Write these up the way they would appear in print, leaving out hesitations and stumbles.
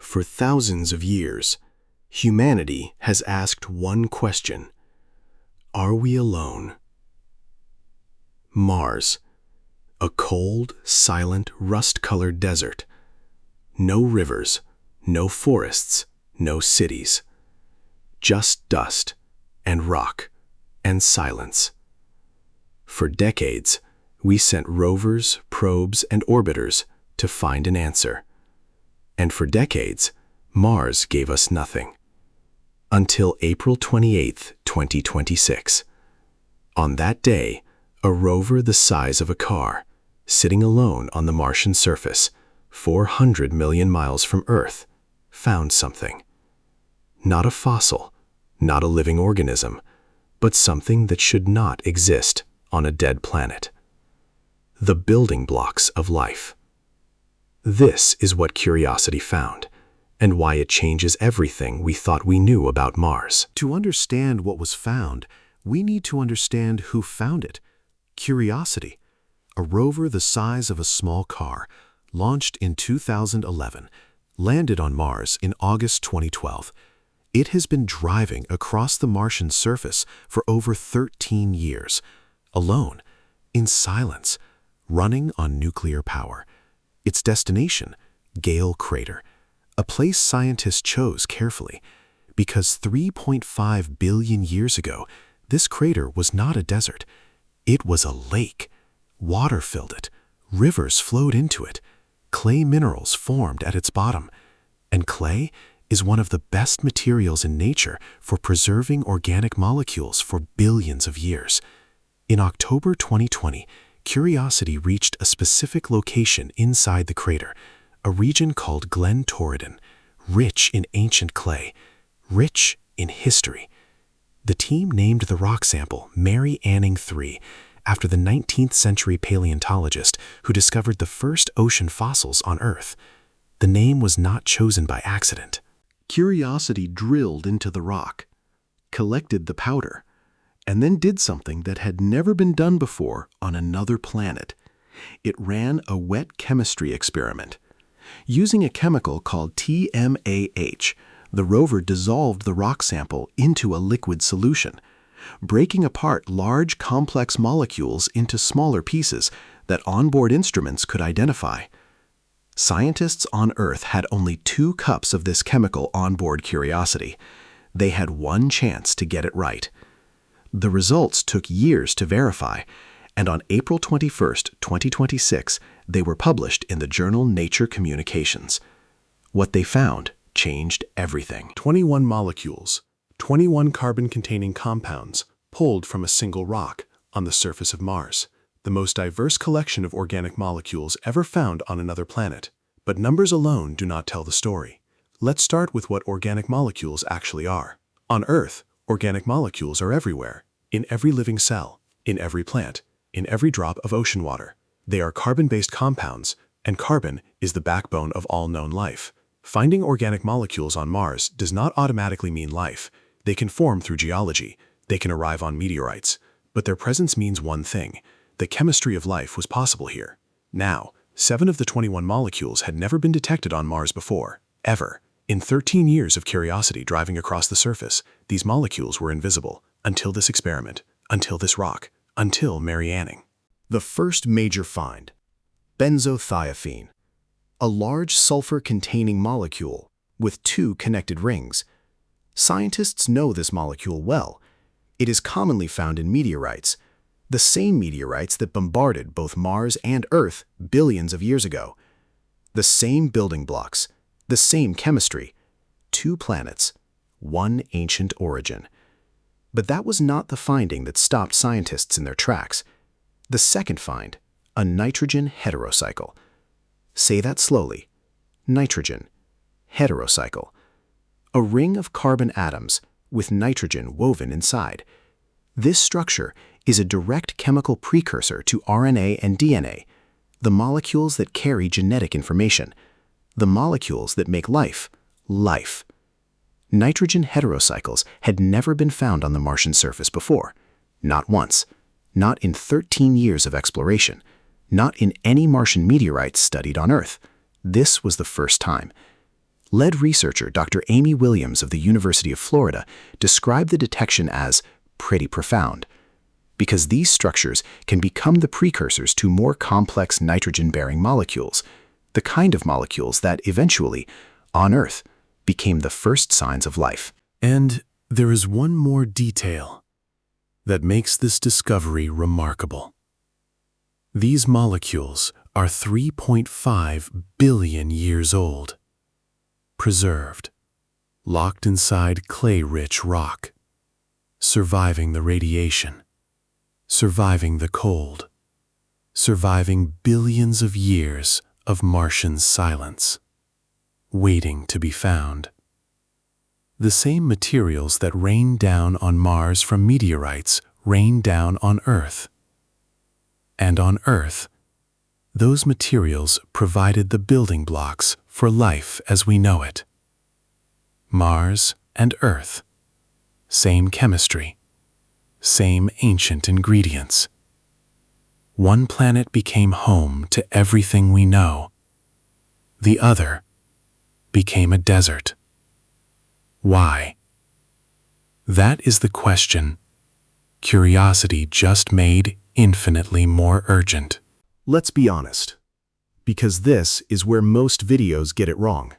For thousands of years, humanity has asked one question: are we alone? Mars, a cold, silent, rust-colored desert. No rivers, no forests, no cities. Just dust and rock and silence. For decades, we sent rovers, probes, and orbiters to find an answer. And for decades, Mars gave us nothing. Until April 28, 2026. On that day, a rover the size of a car, sitting alone on the Martian surface, 400 million miles from Earth, found something. Not a fossil, not a living organism, but something that should not exist on a dead planet. The building blocks of life. This is what Curiosity found, and why it changes everything we thought we knew about Mars. To understand what was found, we need to understand who found it. Curiosity, a rover the size of a small car, launched in 2011, landed on Mars in August 2012. It has been driving across the Martian surface for over 13 years, alone, in silence, running on nuclear power. Its destination, Gale Crater, a place scientists chose carefully, because 3.5 billion years ago, this crater was not a desert. It was a lake. Water filled it, rivers flowed into it, clay minerals formed at its bottom, and clay is one of the best materials in nature for preserving organic molecules for billions of years. In October 2020, Curiosity reached a specific location inside the crater, a region called Glen Torridon, rich in ancient clay, rich in history. The team named the rock sample Mary Anning 3 after the 19th century paleontologist who discovered the first ocean fossils on Earth. The name was not chosen by accident. Curiosity drilled into the rock, collected the powder, and then did something that had never been done before on another planet. It ran a wet chemistry experiment. Using a chemical called TMAH, the rover dissolved the rock sample into a liquid solution, breaking apart large complex molecules into smaller pieces that onboard instruments could identify. Scientists on Earth had only 2 cups of this chemical on board Curiosity. They had one chance to get it right. The results took years to verify, and on April 21, 2026, they were published in the journal Nature Communications. What they found changed everything. 21 molecules, 21 carbon-containing compounds, pulled from a single rock on the surface of Mars. The most diverse collection of organic molecules ever found on another planet. But numbers alone do not tell the story. Let's start with what organic molecules actually are. On Earth, organic molecules are everywhere, in every living cell, in every plant, in every drop of ocean water. They are carbon-based compounds, and carbon is the backbone of all known life. Finding organic molecules on Mars does not automatically mean life. They can form through geology. They can arrive on meteorites. But their presence means one thing: the chemistry of life was possible here. Now, 7 of the 21 molecules had never been detected on Mars before, ever. In 13 years of Curiosity driving across the surface, these molecules were invisible, until this experiment, until this rock, until Mary Anning. The first major find: benzothiophene, a large sulfur-containing molecule with 2 connected rings. Scientists know this molecule well. It is commonly found in meteorites, the same meteorites that bombarded both Mars and Earth billions of years ago. The same building blocks, the same chemistry, 2 planets, 1 ancient origin. But that was not the finding that stopped scientists in their tracks. The second find, a nitrogen heterocycle. Say that slowly. Nitrogen, heterocycle. A ring of carbon atoms with nitrogen woven inside. This structure is a direct chemical precursor to RNA and DNA, the molecules that carry genetic information, the molecules that make life, life. Nitrogen heterocycles had never been found on the Martian surface before. Not once. Not in 13 years of exploration. Not in any Martian meteorites studied on Earth. This was the first time. Lead researcher Dr. Amy Williams of the University of Florida described the detection as pretty profound, because these structures can become the precursors to more complex nitrogen-bearing molecules, the kind of molecules that eventually, on Earth, became the first signs of life. And there is one more detail that makes this discovery remarkable. These molecules are 3.5 billion years old, preserved, locked inside clay-rich rock, surviving the radiation, surviving the cold, surviving billions of years of Martian silence, waiting to be found. The same materials that rain down on Mars from meteorites rain down on Earth. And on Earth, those materials provided the building blocks for life as we know it. Mars and Earth, same chemistry, same ancient ingredients. One planet became home to everything we know. The other became a desert. Why? That is the question curiosity just made infinitely more urgent. Let's be honest, because this is where most videos get it wrong.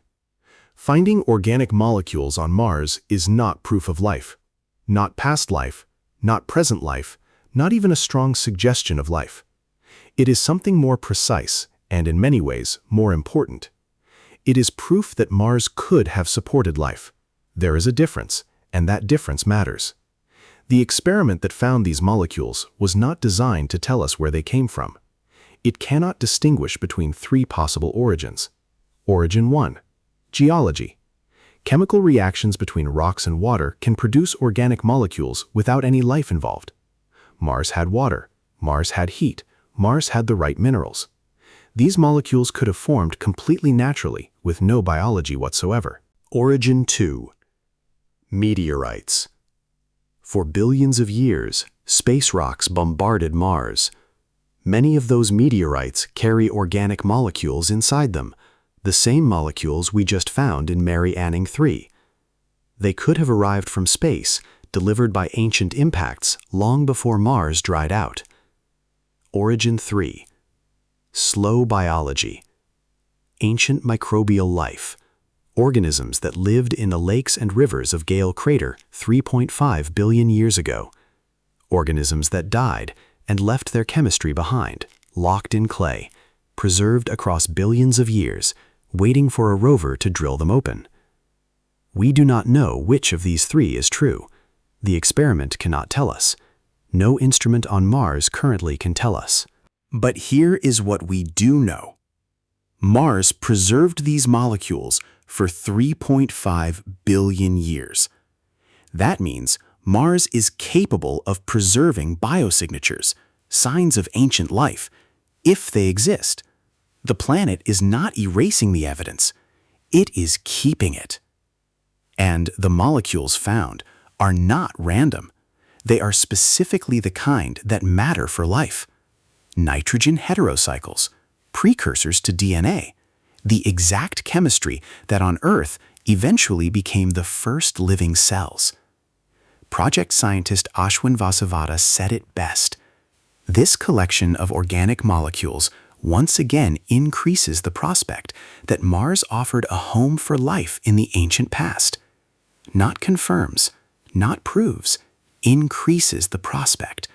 Finding organic molecules on Mars is not proof of life, not past life, not present life, not even a strong suggestion of life. It is something more precise and, in many ways, more important. It is proof that Mars could have supported life. There is a difference, and that difference matters. The experiment that found these molecules was not designed to tell us where they came from. It cannot distinguish between three possible origins. Origin 1. Geology. Chemical reactions between rocks and water can produce organic molecules without any life involved. Mars had water. Mars had heat. Mars had the right minerals. These molecules could have formed completely naturally with no biology whatsoever. Origin 2. Meteorites. For billions of years, space rocks bombarded Mars. Many of those meteorites carry organic molecules inside them, the same molecules we just found in Mary Anning 3. They could have arrived from space, delivered by ancient impacts long before Mars dried out. Origin 3. Slow biology. Ancient microbial life. Organisms that lived in the lakes and rivers of Gale Crater 3.5 billion years ago. Organisms that died and left their chemistry behind, locked in clay, preserved across billions of years, waiting for a rover to drill them open. We do not know which of these three is true. The experiment cannot tell us. No instrument on Mars currently can tell us. But here is what we do know. Mars preserved these molecules for 3.5 billion years. That means Mars is capable of preserving biosignatures, signs of ancient life, if they exist. The planet is not erasing the evidence, it is keeping it. And the molecules found are not random. They are specifically the kind that matter for life. Nitrogen heterocycles, precursors to DNA, the exact chemistry that on Earth eventually became the first living cells. Project scientist Ashwin Vasavada said it best. This collection of organic molecules once again increases the prospect that Mars offered a home for life in the ancient past. Not confirms, not proves, increases the prospect.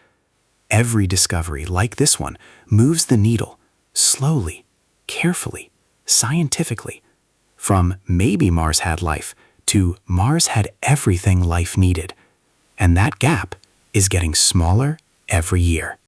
Every discovery like this one moves the needle, slowly, carefully, scientifically, from maybe Mars had life to Mars had everything life needed. And that gap is getting smaller every year.